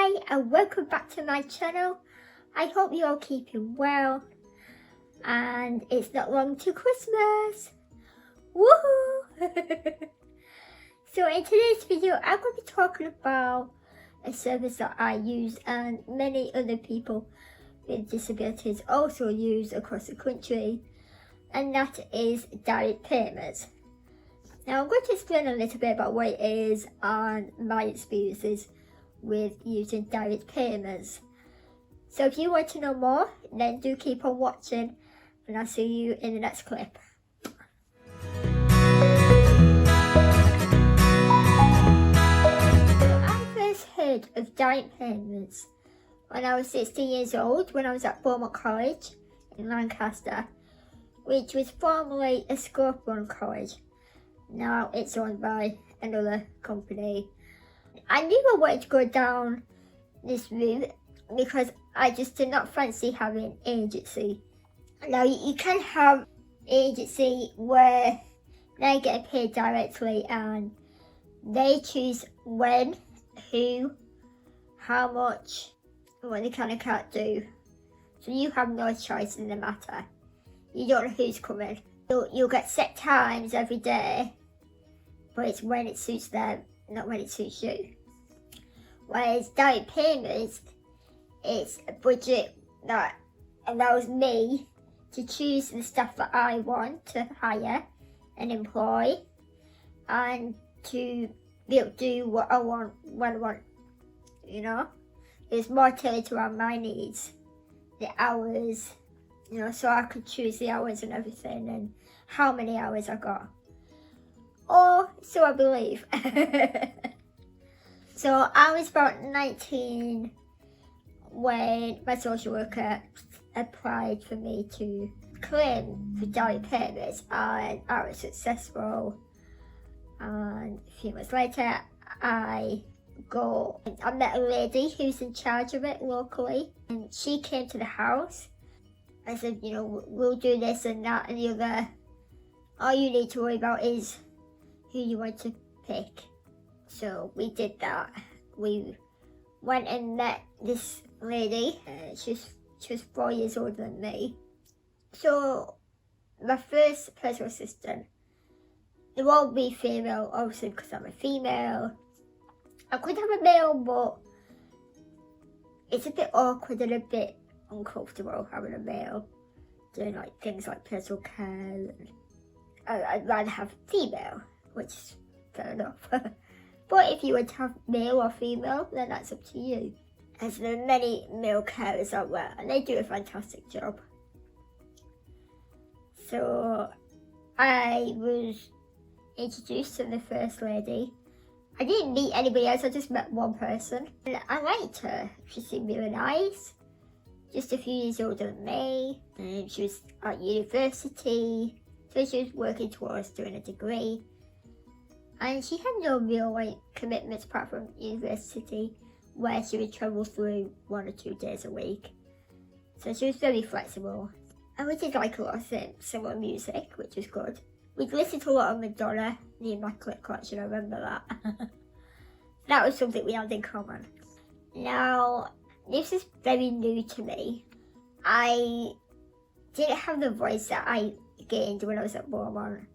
Hi and welcome back to my channel. I hope you're all keeping well and it's not long to Christmas. Woohoo! So in today's video I'm going to be talking about a service that I use and many other people with disabilities also use across the country, and that is direct payments. Now I'm going to explain a little bit about what it is and my experiences with using direct payments. So if you want to know more, then do keep on watching and I'll see you in the next clip. I first heard of direct payments when I was 16 years old, when I was at Beaumont College in Lancaster, which was formerly a Scorpion college. Now it's owned by another company. I knew I wanted to go down this route because I just did not fancy having agency. Now you can have agency where they're getting paid directly and they choose when, who, how much, and what they can and can't do. So you have no choice in the matter. You don't know who's coming. You'll get set times every day, but it's when it suits them, not when it suits you. Whereas direct payments, it's a budget that allows me to choose the staff that I want to hire and employ, and to be able to do what I want when I want, you know. It's more tailored around my needs, the hours, you know, so I could choose the hours and everything and how many hours I got. Or so I believe. So I was about 19 when my social worker applied for me to claim for direct payments, and I was successful. And a few months later, I met a lady who's in charge of it locally, and she came to the house. I said, you know, we'll do this and that and the other. All you need to worry about is who you want to pick. So we did that. We went and met this lady. She was 4 years older than me. So my first personal assistant, they won't be female, obviously, because I'm a female. I could have a male, but it's a bit awkward and a bit uncomfortable having a male doing like things like personal care. And I'd rather have female, which is fair enough. But if you want to have male or female, then that's up to you. As there are many male carers out there, and they do a fantastic job. So I was introduced to the first lady. I didn't meet anybody else, I just met one person. And I liked her. She seemed really nice. Just a few years older than me. And she was at university, so she was working towards doing a degree. And she had no real commitments apart from university, where she would travel through 1 or 2 days a week. So she was very flexible. And we did like a lot of similar music, which was good. We'd listened to a lot of Madonna, the Immaculate Collection, I remember that. That was something we had in common. Now, this is very new to me. I didn't have the voice that I gained when I was at Beaumont.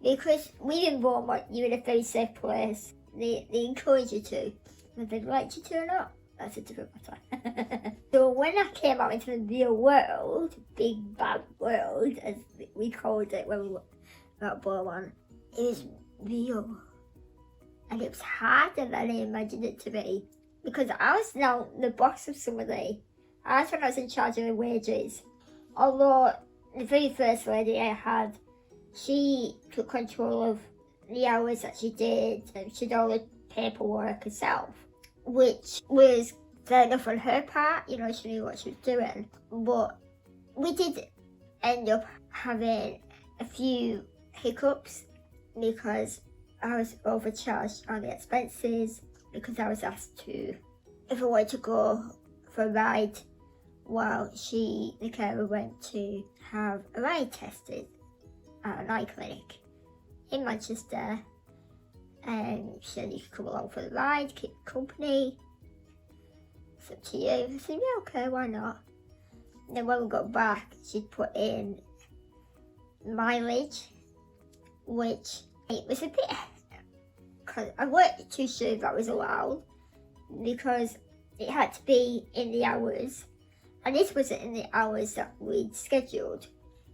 Because we in Beaumont, you're in a very safe place. They encourage you to. Whether they like you to or not, that's a different matter. So when I came out into the real world, big bad world, as we called it when we were at Beaumont, it was real. And it was harder than I imagined it to be. Because I was now the boss of somebody. I was when I was in charge of the wages. Although the very first lady I had, she took control of the hours that she did, and she did all the paperwork herself, which was fair enough on her part, you know, she knew what she was doing. But we did end up having a few hiccups because I was overcharged on the expenses, because I was asked to, if I wanted to go for a ride while the carer went to have a ride tested at an eye clinic in Manchester, and she said you could come along for the ride, keep company. it's up to you. I said, yeah, okay, why not? And then when we got back, she'd put in mileage, which it was a bit, because I weren't too sure that was allowed, because it had to be in the hours, and this wasn't in the hours that we'd scheduled.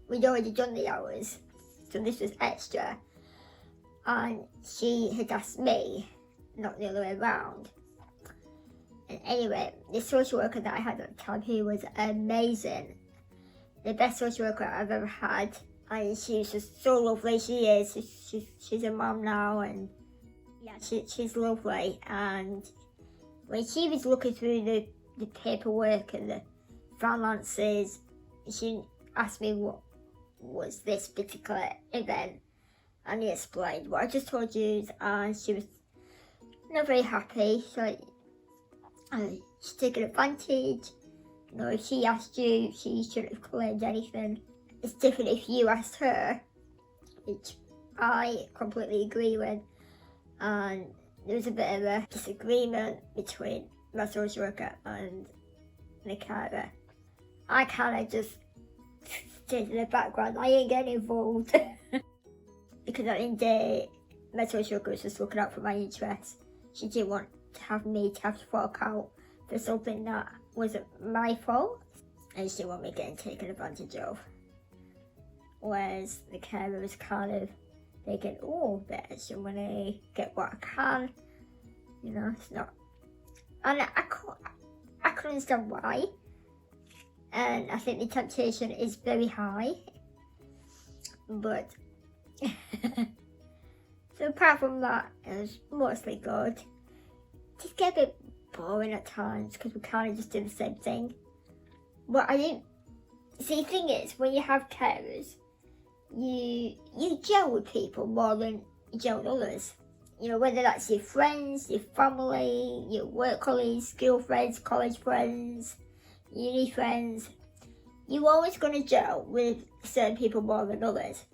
We'd already done the hours, so this was extra, and she had asked me, not the other way around. And anyway, the social worker that I had at the time, who was amazing, the best social worker I've ever had, and she was just so lovely. She is, she's a mum now, and yeah, she's lovely. And when she was looking through the paperwork and the finances, she asked me what was this particular event, and he explained what I just told you, and she was not very happy. So she's taking advantage. You know, if she asked you, she shouldn't have claimed anything. It's different if you asked her, which I completely agree with. And there was a bit of a disagreement between my social worker and the carer. I kind of just stayed in the background. I ain't getting involved. Because at the end of the day, my social worker was just looking out for my interests. She didn't want to have me to have to fork out for something that wasn't my fault, and she didn't want me getting taken advantage of. Whereas the carer was kind of thinking, oh, bit extra money, get what I can. You know, it's not. And I can understand why. And I think the temptation is very high. But so apart from that, it was mostly good. Just get a bit boring at times because we kind of just do the same thing. But I didn't. See, the thing is, when you have carers, you gel with people more than you gel with others. You know, whether that's your friends, your family, your work colleagues, school friends, college friends, uni friends. You're always going to gel with certain people more than others.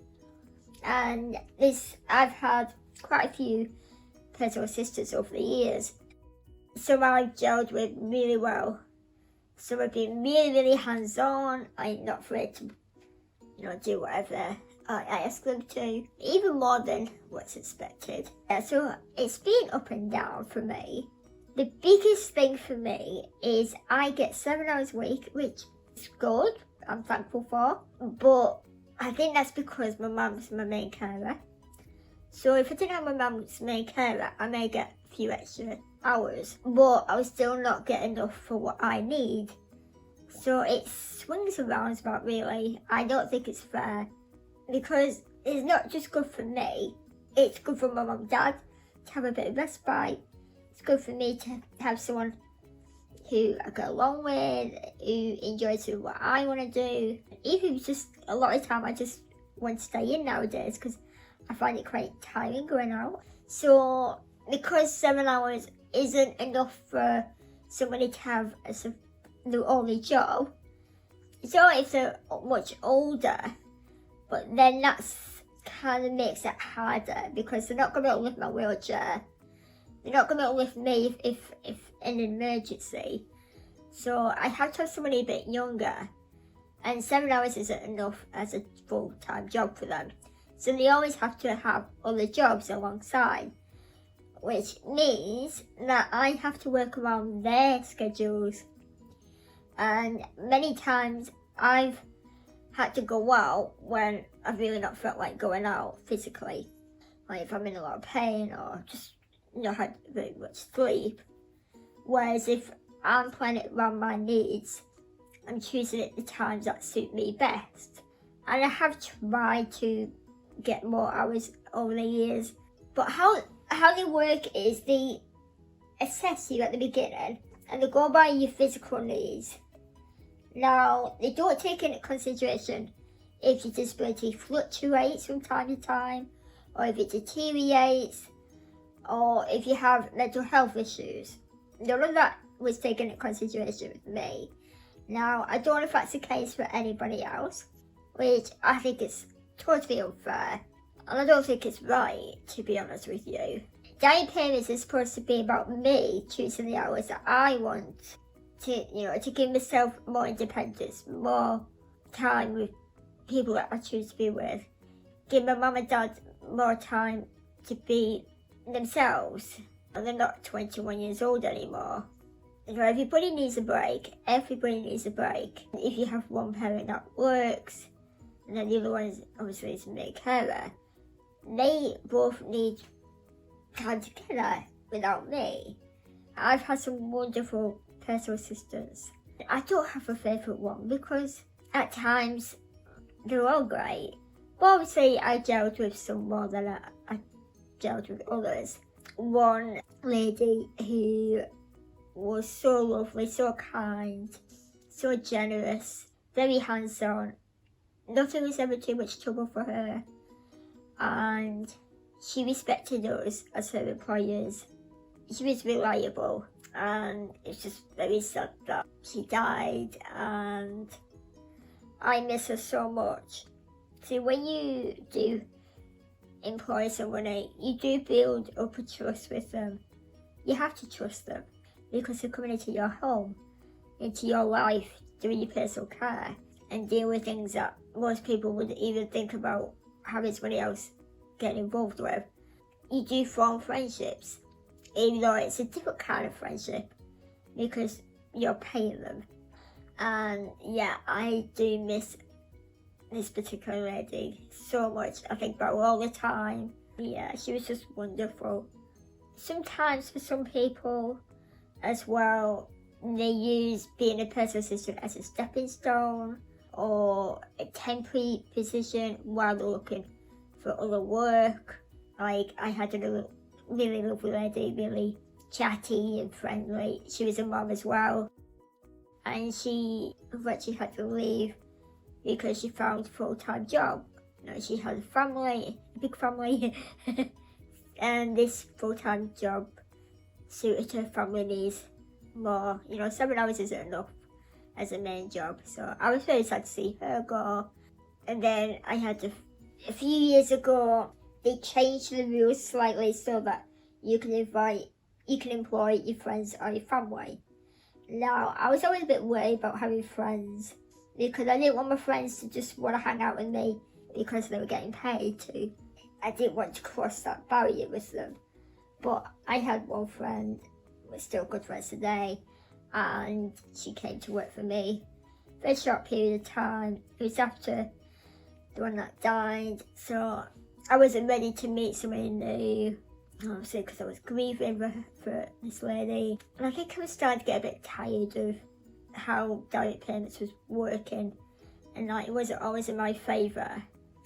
And I've had quite a few personal assistants over the years. Some I've gelled with really well. Some have been really, really hands-on. I'm not afraid to, do whatever I ask them to, even more than what's expected. So it's been up and down for me. The biggest thing for me is I get 7 hours a week, which is good. I'm thankful for. But I think that's because my mum's my main carer. So if I didn't have my mum's main carer, I may get a few extra hours, but I was still not getting enough for what I need. So it swings around about, really. I don't think it's fair, because it's not just good for me, it's good for my mum and dad to have a bit of respite. It's good for me to have someone who I get along with, who enjoys doing what I want to do. Even just a lot of the time I just want to stay in nowadays because I find it quite tiring going out. So because 7 hours isn't enough for somebody to have the only job, it's only if they're much older, but then that's kind of makes it harder because they're not going to lift my wheelchair. They're not going to lift me if in an emergency. So I have to have somebody a bit younger, and 7 hours isn't enough as a full-time job for them. So they always have to have other jobs alongside, which means that I have to work around their schedules. And many times I've had to go out when I've really not felt like going out physically. Like if I'm in a lot of pain or just not had very much sleep. Whereas if I'm planning it around my needs, I'm choosing it the times that suit me best. And I have tried to get more hours over the years. But how they work is they assess you at the beginning and they go by your physical needs. Now, they don't take into consideration if your disability fluctuates from time to time, or if it deteriorates, or if you have mental health issues. None of that was taken into consideration with me. Now, I don't know if that's the case for anybody else, which I think is totally unfair. And I don't think it's right, to be honest with you. Diary payments is supposed to be about me choosing the hours that I want. to give myself more independence, more time with people that I choose to be with. Give my mum and dad more time to be themselves. And they're not 21 years old anymore. Everybody needs a break. Everybody needs a break. If you have one parent that works, and then the other one obviously is a maid carer, they both need time together without me. I've had some wonderful personal assistants. I don't have a favourite one because at times they're all great. But obviously I gelled with some more than I gelled with others. One lady who was so lovely, so kind, so generous, very hands-on. Nothing was ever too much trouble for her. And she respected us as her employers. She was reliable, and it's just very sad that she died, and I miss her so much. See, when you do employ somebody, you do build up a trust with them. You have to trust them because they're coming into your home, into your life, doing your personal care, and deal with things that most people wouldn't even think about having somebody else get involved with. You do form friendships, even though it's a different kind of friendship because you're paying them. And yeah, I do miss this particular lady so much. I think about her all the time. Yeah, she was just wonderful. Sometimes for some people as well, they use being a personal assistant as a stepping stone or a temporary position while they're looking for other work. Like, I had a really lovely lady, really chatty and friendly. She was a mum as well, and she actually had to leave because she found a full-time job. She had a family, a big family, and this full-time job suited her family needs more. 7 hours isn't enough as a main job, so I was very sad to see her go. And then I had a few years ago, they changed the rules slightly so that you can employ your friends or your family. Now, I was always a bit worried about having friends because I didn't want my friends to just want to hang out with me because they were getting paid to. I didn't want to cross that barrier with them. But I had one friend, we're still good friends today, and she came to work for me for a short period of time. It was after the one that died, so I wasn't ready to meet somebody new, obviously because I was grieving for this lady. And I think I was starting to get a bit tired of how direct payments was working, and it wasn't always in my favour.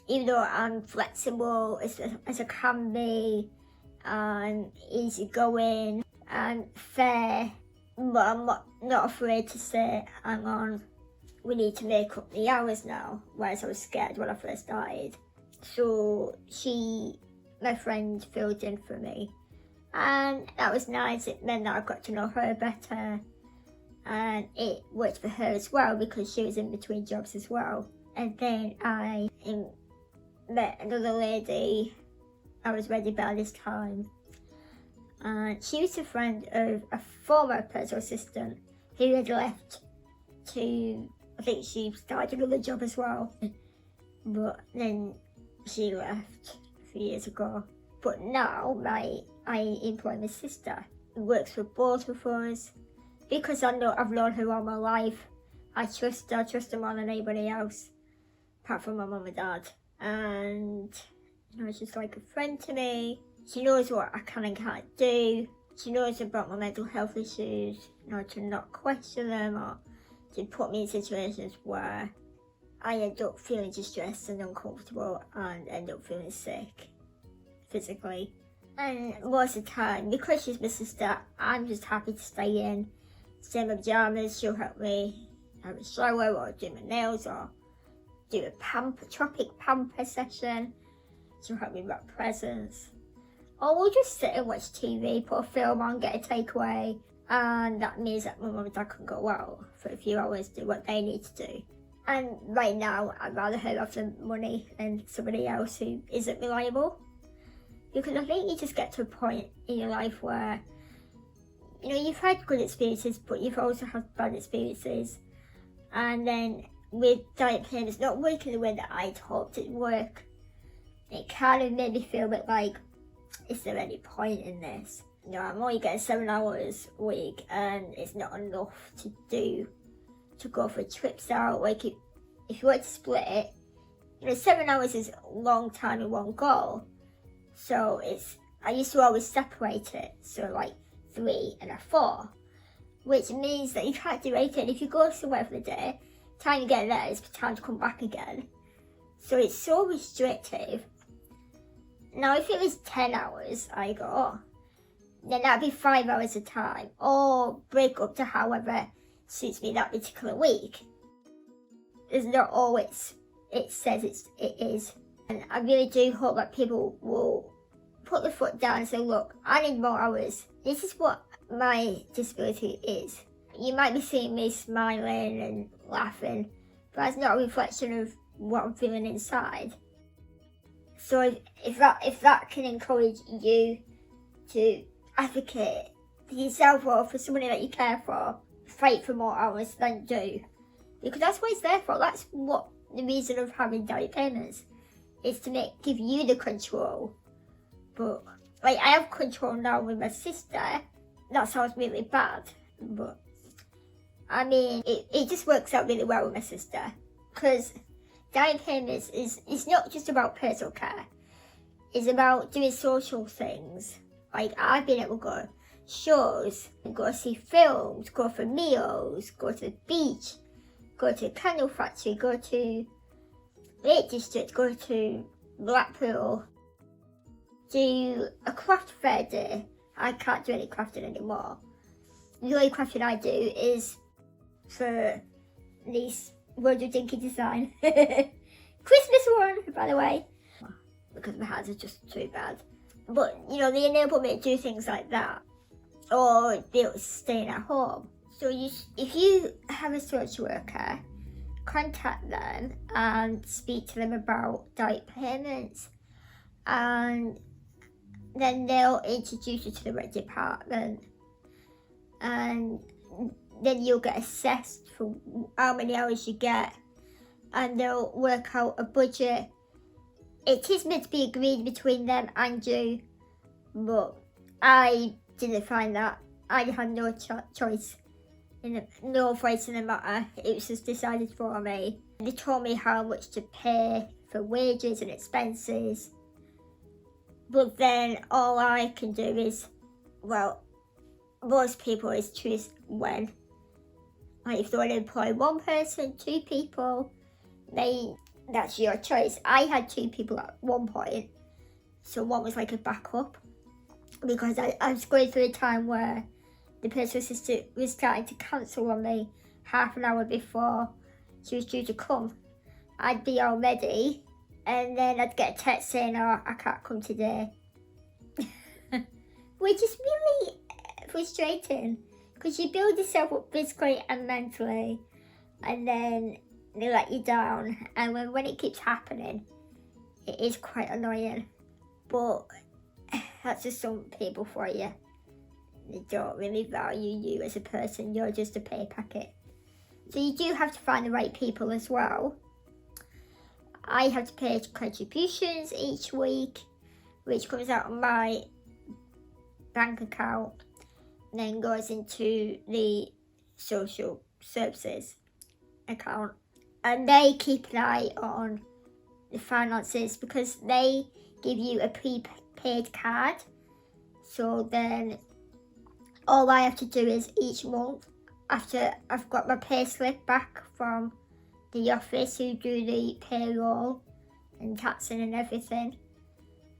Even though I'm flexible as I can be, and easygoing and fair, but I'm not afraid to say, hang on, we need to make up the hours now, whereas I was scared when I first started. So my friend filled in for me, and that was nice. It meant that I got to know her better, and it worked for her as well because she was in between jobs as well. And then I met another lady. I was ready by this time, and she was a friend of a former personal assistant who had left to, I think she started another job as well, but then she left a few years ago. But now I employ my sister, who works for both of us, because I've known her all my life. I trust her more than anybody else, apart from my mum and dad. And she's like a friend to me. She knows what I can and can't do. She knows about my mental health issues, to not question them or to put me in situations where I end up feeling distressed and uncomfortable and end up feeling sick physically. And most of the time, because she's my sister, I'm just happy to stay in, stay in my pyjamas. She'll help me have a shower or do my nails or do a tropic pamper session. She'll help me wrap presents. Or we'll just sit and watch TV, put a film on, get a takeaway. And that means that my mum and dad can go out for a few hours, do what they need to do. And right now, I'd rather her have the money than somebody else who isn't reliable. Because I think you just get to a point in your life where you've had good experiences, but you've also had bad experiences. And then with diet payments not working the way that I'd hoped it'd work, it kind of made me feel a bit like, is there any point in this? I'm only getting 7 hours a week, and it's not enough to go for trips out. Like, if you want to split it, 7 hours is a long time in one go. So I used to always separate it, so like 3 and a 4, which means that you can't do anything. If you go somewhere for the day, time you get there is time to come back again. So it's so restrictive. Now, if it was 10 hours I go, then that'd be 5 hours a time, or break up to however suits me that particular week. It's not always it says it is. And I really do hope that people will put their foot down and say, look, I need more hours. This is what my disability is. You might be seeing me smiling and laughing, but that's not a reflection of what I'm feeling inside. So if that can encourage you to advocate for yourself or for somebody that you care for, fight for more hours, then do. Because that's what it's there for. That's what the reason of having diet payments is, to give you the control. But like, I have control now with my sister. That sounds really bad, but I mean, it just works out really well with my sister, because diet payments it's not just about personal care. It's about doing social things. Like, I've been able to go to shows, go see films, go for meals, go to the beach, go to a candle factory, go to Lake District, go to Blackpool, do a craft fair day. I can't do any crafting anymore. The only crafting I do is for this World of Dinky design. Christmas one, by the way, because my hands are just too bad. But, they enable me to do things like that, or be able to stay at home. So if you have a social worker, contact them and speak to them about diet payments, and then they'll introduce you to the right department, and then you'll get assessed for how many hours you get, and they'll work out a budget. It is meant to be agreed between them and you, but I didn't find that. I had no choice, no voice in the matter. It was just decided for me. They told me how much to pay for wages and expenses, but then all I can do is, well, most people is choose when. Like, if they want to employ 1 person, 2 people, that's your choice. I had 2 people at one point, so one was like a backup, because I was going through a time where the personal assistant was starting to cancel on me half an hour before she was due to come. I'd be all ready, and then I'd get a text saying, oh, I can't come today. Which is really frustrating, because you build yourself up physically and mentally, and then they let you down. And when it keeps happening, it is quite annoying. But that's just some people for you. They don't really value you as a person. You're just a pay packet. So you do have to find the right people as well. I have to pay contributions each week, which comes out of my bank account and then goes into the social services account. And they keep an eye on the finances, because they give you a prepaid card. So then all I have to do is each month, after I've got my pay slip back from the office who do the payroll and taxing and everything,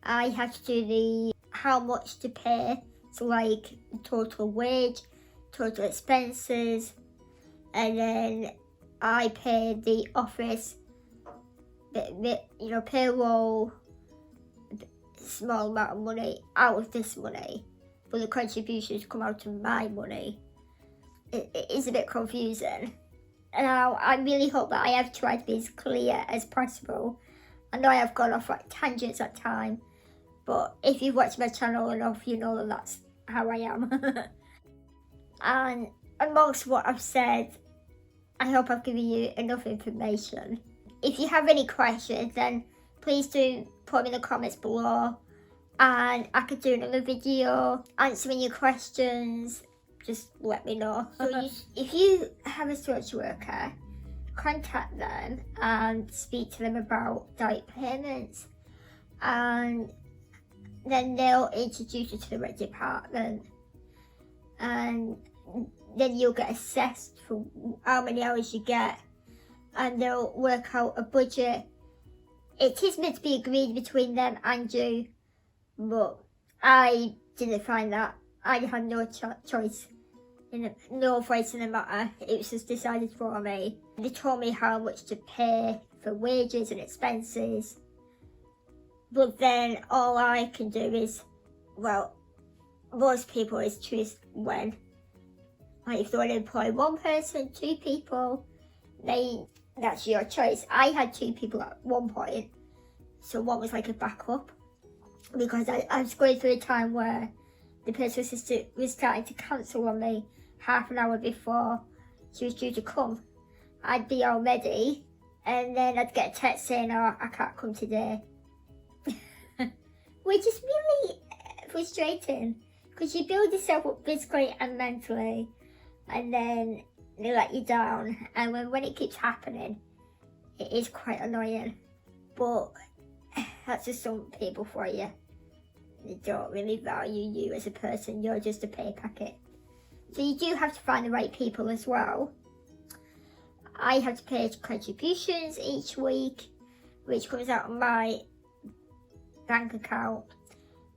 I have to do the how much to pay. So like total wage, total expenses, and then I pay the office, payroll, small amount of money out of this money, but the contributions come out of my money. It is a bit confusing. And I really hope that I have tried to be as clear as possible. I know I have gone off like tangents at times, but if you've watched my channel enough, you know that that's how I am. And amongst what I've said, I hope I've given you enough information. If you have any questions, then please do put them in the comments below, and I could do another video answering your questions. Just let me know. So if you have a social worker, contact them and speak to them about direct payments, and then they'll introduce you to the right department, and then you'll get assessed for how many hours you get, and they'll work out a budget. It is meant to be agreed between them and you, but I didn't find that. I had no choice, no voice in the matter. It was just decided for me. They told me how much to pay for wages and expenses, but then all I can do is, well, most people is choose when. Like if they want to employ one person, 2 people, that's your choice. I had 2 people at one point, so one was like a backup, because I was going through a time where the personal assistant was starting to cancel on me half an hour before she was due to come. I'd be all ready, and then I'd get a text saying, "Oh, I can't come today," which is really frustrating, because you build yourself up physically and mentally, and then they let you down. And when it keeps happening, it is quite annoying. But that's just some people for you. They don't really value you as a person. You're just a pay packet. So you do have to find the right people as well. I have to pay contributions each week, which comes out of my bank account,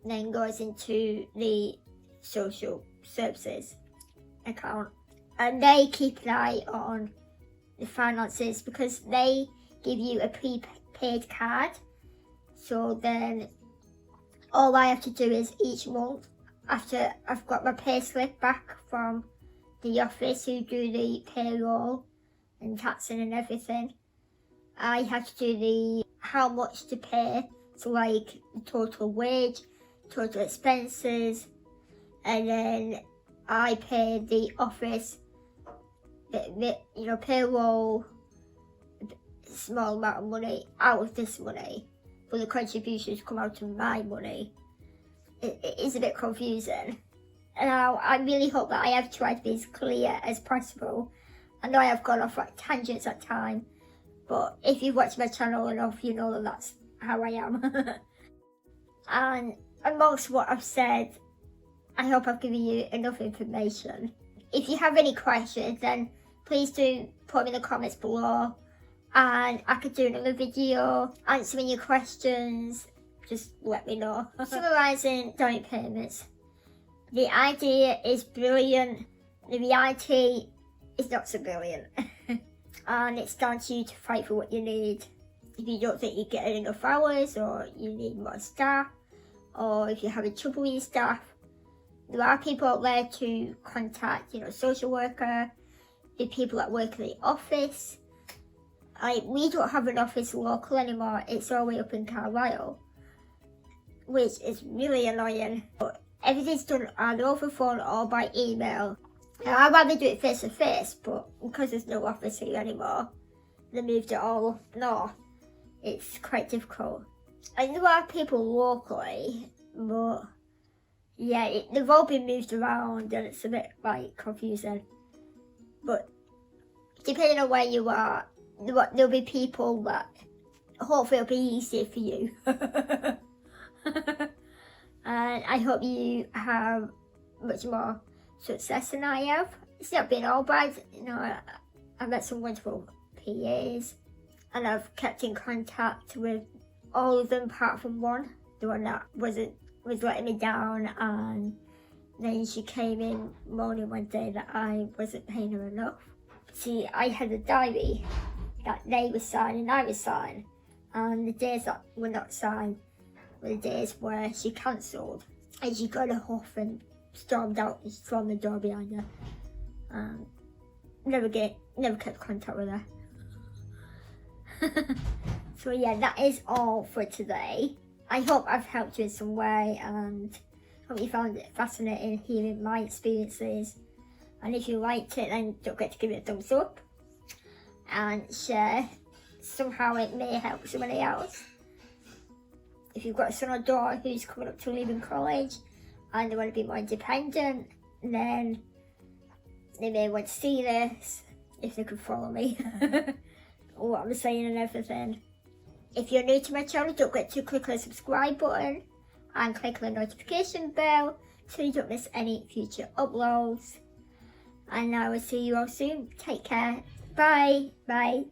and then goes into the social services account. And they keep an eye on the finances, because they give you a prepaid card. So then all I have to do is each month, after I've got my pay slip back from the office who do the payroll and taxing and everything, I have to do the how much to pay. So like the total wage, total expenses, and then I pay the office, payroll, a small amount of money out of this money, but the contributions come out of my money. It is a bit confusing. And I really hope that I have tried to be as clear as possible. I know I have gone off like tangents at times, but if you've watched my channel enough, you know that that's how I am. And amongst what I've said, I hope I've given you enough information. If you have any questions, then please do put them in the comments below, and I could do another video answering your questions. Just let me know. Summarising direct payments. The idea is brilliant. The reality is not so brilliant. And it's down to you to fight for what you need. If you don't think you're getting enough hours, or you need more staff, or if you're having trouble with your staff, there are people out there to contact, social worker, the people that work in the office. We don't have an office local anymore. It's all the way up in Carlisle, which is really annoying. But everything's done either over the phone or by email. I'd rather do it face to face, but because there's no office here anymore, they moved it all up north. It's quite difficult. And there are people locally, but yeah, they've all been moved around, and it's a bit confusing. But depending on where you are, there'll be people that hopefully it'll be easier for you. And I hope you have much more success than I have. It's not been all bad, I've met some wonderful PAs, and I've kept in contact with all of them apart from one, the one that was letting me down, and then she came in moaning one day that I wasn't paying her enough. See, I had a diary that they were signing, I was signing, and the days that were not signed were the days where she cancelled, and she got a huff and stormed out and slammed the door behind her. Never kept contact with her. So yeah, that is all for today. I hope I've helped you in some way, and hope you found it fascinating hearing my experiences And if you liked it, then don't forget to give it a thumbs up and share. Somehow it may help somebody else. If you've got a son or daughter who's coming up to leaving college and they want to be more independent, then they may want to see this if they could follow me. What I'm saying and everything. If you're new to my channel, don't forget to click on the subscribe button and click on the notification bell so you don't miss any future uploads. And I will see you all soon. Take care. Bye. Bye.